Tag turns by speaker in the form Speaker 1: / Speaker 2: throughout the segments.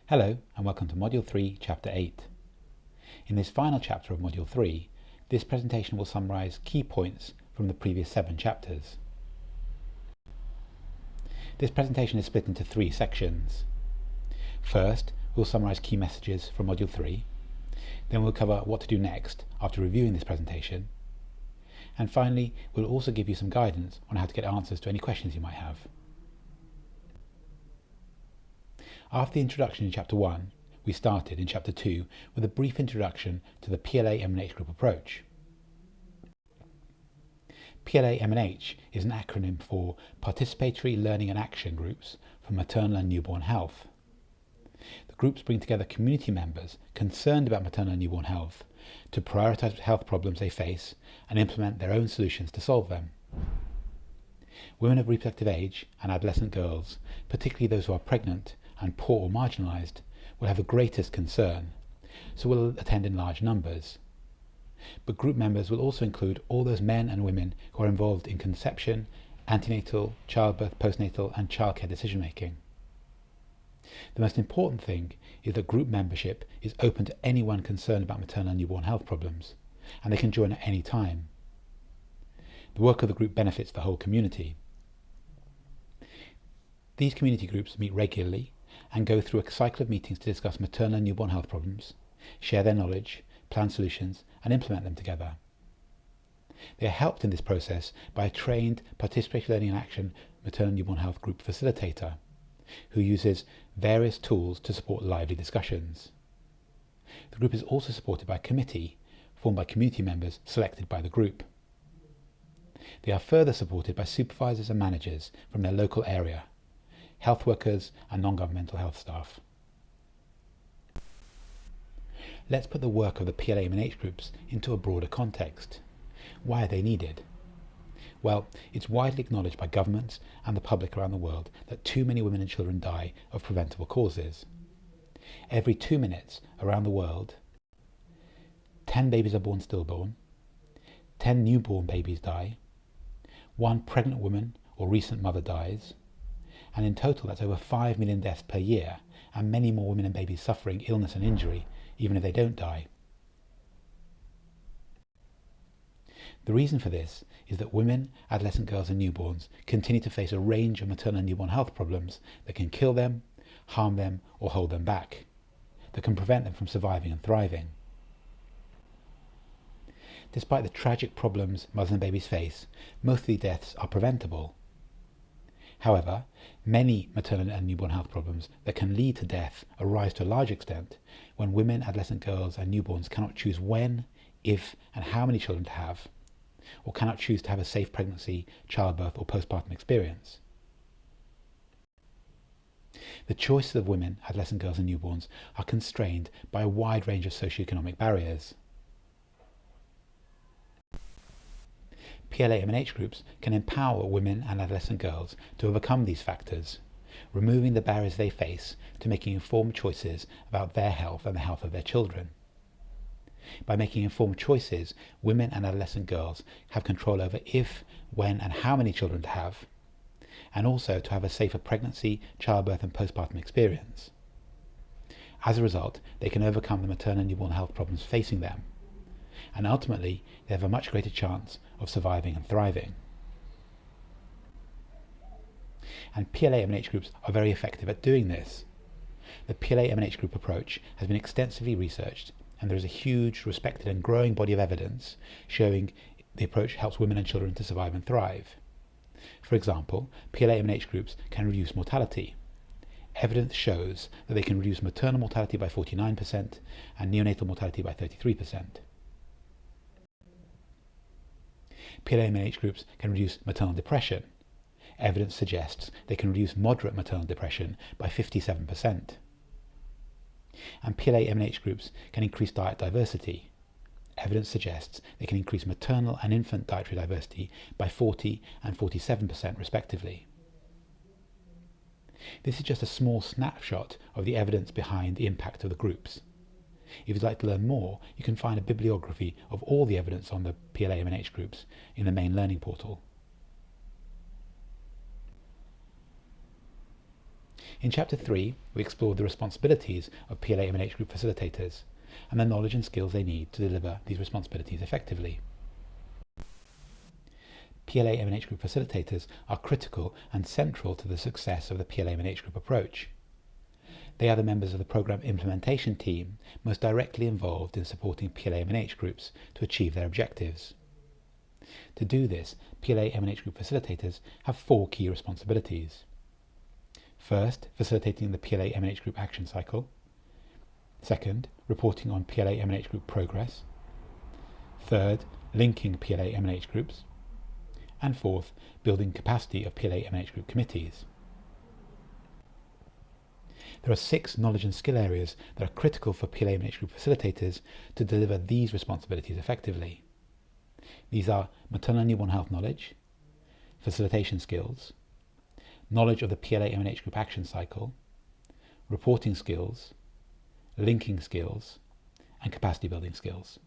Speaker 1: Hello and welcome to Module 3, Chapter 8. In this final chapter of Module 3, this presentation will summarise key points from the previous 7 chapters. This presentation is split into 3 sections. First, we'll summarise key messages from Module 3. Then we'll cover what to do next after reviewing this presentation. And finally, we'll also give you some guidance on how to get answers to any questions you might have. After the introduction in Chapter 1, we started in Chapter 2 with a brief introduction to the PLA-MNH group approach. PLA-MNH is an acronym for Participatory Learning and Action Groups for Maternal and Newborn Health. The groups bring together community members concerned about maternal and newborn health to prioritise health problems they face and implement their own solutions to solve them. Women of reproductive age and adolescent girls, particularly those who are pregnant and poor or marginalised, will have the greatest concern, so will attend in large numbers. But group members will also include all those men and women who are involved in conception, antenatal, childbirth, postnatal and childcare decision making. The most important thing is that group membership is open to anyone concerned about maternal and newborn health problems, and they can join at any time. The work of the group benefits the whole community. These community groups meet regularly and go through a cycle of meetings to discuss maternal and newborn health problems, share their knowledge, plan solutions and implement them together. They are helped in this process by a trained Participatory Learning and Action maternal and newborn health group facilitator who uses various tools to support lively discussions. The group is also supported by a committee formed by community members selected by the group. They are further supported by supervisors and managers from their local area, health workers and non-governmental health staff. Let's put the work of the PLA-MNH groups into a broader context. Why are they needed? Well, it's widely acknowledged by governments and the public around the world that too many women and children die of preventable causes. Every 2 minutes around the world, 10 babies are born stillborn, 10 newborn babies die, 1 pregnant woman or recent mother dies, and in total that's over 5 million deaths per year, and many more women and babies suffering illness and injury, even if they don't die. The reason for this is that women, adolescent girls and newborns continue to face a range of maternal and newborn health problems that can kill them, harm them or hold them back, that can prevent them from surviving and thriving. Despite the tragic problems mothers and babies face, most of these deaths are preventable. However, many maternal and newborn health problems that can lead to death arise to a large extent when women, adolescent girls and newborns cannot choose when, if and how many children to have, or cannot choose to have a safe pregnancy, childbirth or postpartum experience. The choices of women, adolescent girls and newborns are constrained by a wide range of socioeconomic barriers. PLA-MNH groups can empower women and adolescent girls to overcome these factors, removing the barriers they face to making informed choices about their health and the health of their children. By making informed choices, women and adolescent girls have control over if, when and how many children to have, and also to have a safer pregnancy, childbirth and postpartum experience. As a result, they can overcome the maternal and newborn health problems facing them, and ultimately they have a much greater chance of surviving and thriving. And PLA-MNH groups are very effective at doing this. The PLA-MNH group approach has been extensively researched, and there is a huge, respected and growing body of evidence showing the approach helps women and children to survive and thrive. For example, PLA-MNH groups can reduce mortality. Evidence shows that they can reduce maternal mortality by 49% and neonatal mortality by 33%. PLA-MNH groups can reduce maternal depression. Evidence suggests they can reduce moderate maternal depression by 57%. And PLA-MNH groups can increase diet diversity. Evidence suggests they can increase maternal and infant dietary diversity by 40 and 47% respectively. This is just a small snapshot of the evidence behind the impact of the groups. If you'd like to learn more, you can find a bibliography of all the evidence on the PLA-MNH groups in the main learning portal. In Chapter 3, we explored the responsibilities of PLA-MNH group facilitators and the knowledge and skills they need to deliver these responsibilities effectively. PLA-MNH group facilitators are critical and central to the success of the PLA-MNH group approach. They are the members of the program implementation team most directly involved in supporting PLA-MNH groups to achieve their objectives. To do this, PLA-MNH group facilitators have 4 key responsibilities. First, facilitating the PLA-MNH group action cycle. Second, reporting on PLA-MNH group progress. Third, linking PLA-MNH groups. And fourth, building capacity of PLA-MNH group committees. There are 6 knowledge and skill areas that are critical for PLA-MNH group facilitators to deliver these responsibilities effectively. These are maternal and newborn health knowledge, facilitation skills, knowledge of the PLA-MNH group action cycle, reporting skills, linking skills, and capacity building skills.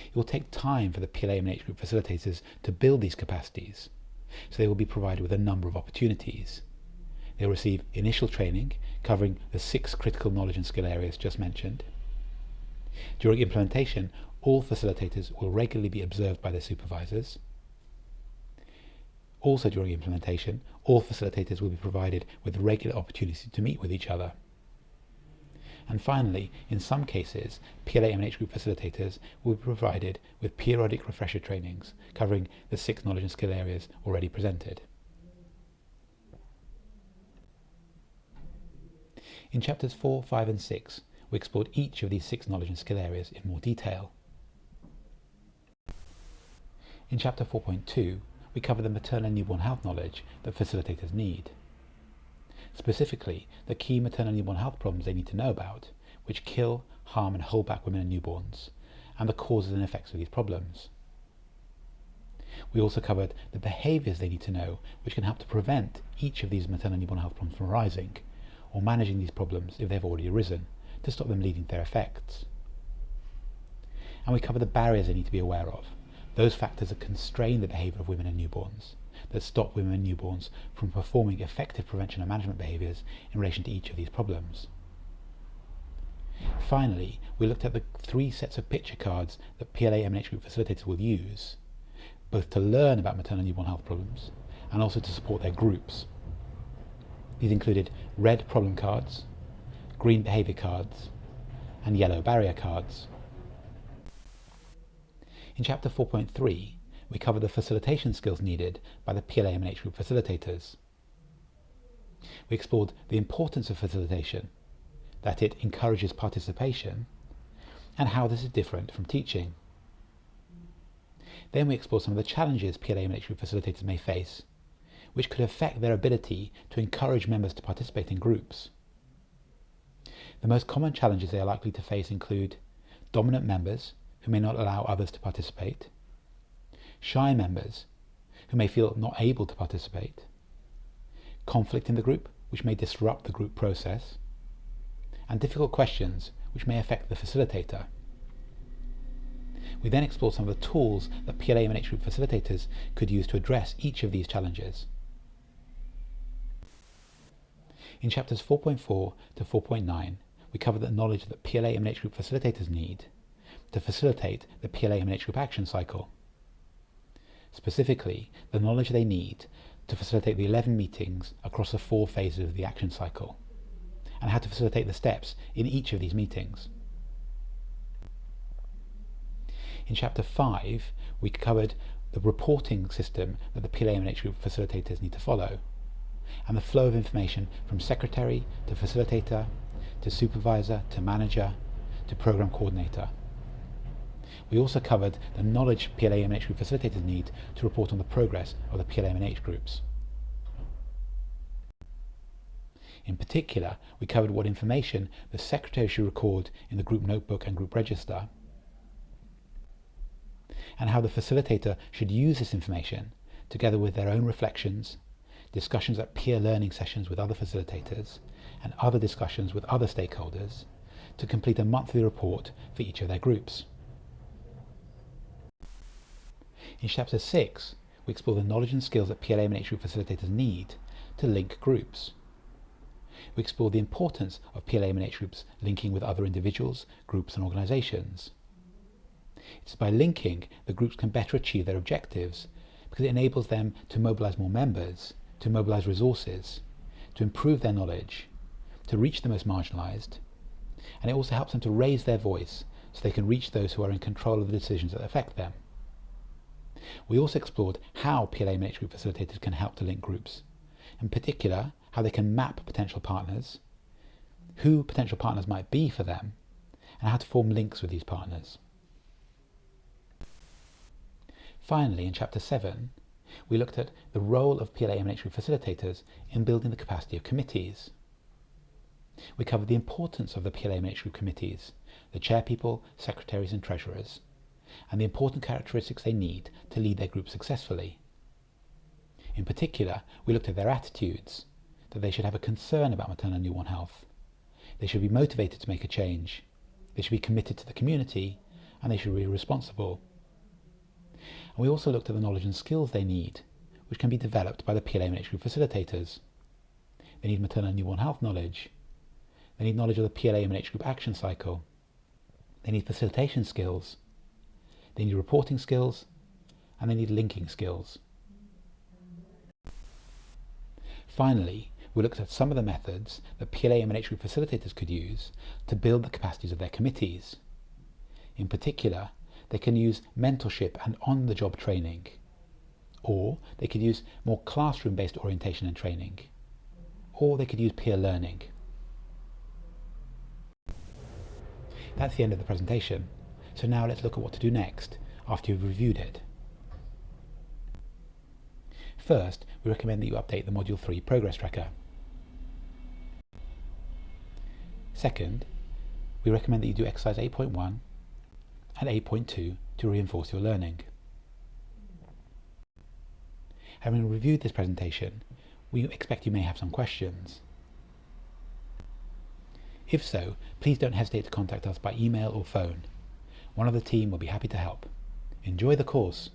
Speaker 1: It will take time for the PLA-MNH group facilitators to build these capacities, so they will be provided with a number of opportunities. They will receive initial training covering the 6 critical knowledge and skill areas just mentioned. During implementation, all facilitators will regularly be observed by their supervisors. Also during implementation, all facilitators will be provided with regular opportunities to meet with each other. And finally, in some cases, PLA-MNH group facilitators will be provided with periodic refresher trainings covering the 6 knowledge and skill areas already presented. In chapters 4, 5 and 6, we explored each of these 6 knowledge and skill areas in more detail. In chapter 4.2, we cover the maternal and newborn health knowledge that facilitators need. Specifically, the key maternal and newborn health problems they need to know about, which kill, harm and hold back women and newborns, and the causes and effects of these problems. We also covered the behaviours they need to know, which can help to prevent each of these maternal and newborn health problems from arising, or managing these problems if they've already arisen, to stop them leading to their effects. And we cover the barriers they need to be aware of, those factors that constrain the behaviour of women and newborns, that stop women and newborns from performing effective prevention and management behaviours in relation to each of these problems. Finally, we looked at the 3 sets of picture cards that PLA-MNH group facilitators will use, both to learn about maternal and newborn health problems and also to support their groups. These included red problem cards, green behaviour cards, and yellow barrier cards. In chapter 4.3, we cover the facilitation skills needed by the PLA-MNH group facilitators. We explored the importance of facilitation, that it encourages participation, and how this is different from teaching. Then we explored some of the challenges PLA-MNH group facilitators may face, which could affect their ability to encourage members to participate in groups. The most common challenges they are likely to face include dominant members who may not allow others to participate, shy members who may feel not able to participate, conflict in the group which may disrupt the group process, and difficult questions which may affect the facilitator. We then explored some of the tools that PLA-MNH group facilitators could use to address each of these challenges. In chapters 4.4 to 4.9, we cover the knowledge that PLA-MNH group facilitators need to facilitate the PLA-MNH group action cycle. Specifically, the knowledge they need to facilitate the 11 meetings across the 4 phases of the action cycle, and how to facilitate the steps in each of these meetings. In chapter 5, we covered the reporting system that the PLA-MNH group facilitators need to follow, and the flow of information from secretary to facilitator, to supervisor, to manager, to program coordinator. We also covered the knowledge PLA-MNH group facilitators need to report on the progress of the PLA-MNH groups. In particular, we covered what information the secretary should record in the group notebook and group register, and how the facilitator should use this information, together with their own reflections, discussions at peer learning sessions with other facilitators, and other discussions with other stakeholders, to complete a monthly report for each of their groups. In chapter 6, we explore the knowledge and skills that PLA-MNH group facilitators need to link groups. We explore the importance of PLA-MNH groups linking with other individuals, groups and organisations. It's by linking that groups can better achieve their objectives because it enables them to mobilise more members, to mobilise resources, to improve their knowledge, to reach the most marginalised, and it also helps them to raise their voice so they can reach those who are in control of the decisions that affect them. We also explored how PLA-MNH group facilitators can help to link groups, in particular how they can map potential partners, who potential partners might be for them, and how to form links with these partners. Finally, in Chapter 7, we looked at the role of PLA-MNH group facilitators in building the capacity of committees. We covered the importance of the PLA-MNH group committees, the chairpeople, secretaries and treasurers, and the important characteristics they need to lead their group successfully. In particular, we looked at their attitudes, that they should have a concern about maternal and newborn health, they should be motivated to make a change, they should be committed to the community, and they should be responsible. And we also looked at the knowledge and skills they need, which can be developed by the PLA-MNH group facilitators. They need maternal and newborn health knowledge, they need knowledge of the PLA-MNH group action cycle, they need facilitation skills, they need reporting skills, and they need linking skills. Finally, we looked at some of the methods that PLA-MNH group facilitators could use to build the capacities of their committees. In particular, they can use mentorship and on-the-job training, or they could use more classroom-based orientation and training, or they could use peer learning. That's the end of the presentation, so now let's look at what to do next after you've reviewed it. First, we recommend that you update the Module 3 Progress Tracker. Second, we recommend that you do exercise 8.1 and 8.2 to reinforce your learning. Having reviewed this presentation, we expect you may have some questions. If so, please don't hesitate to contact us by email or phone. One of the team will be happy to help. Enjoy the course!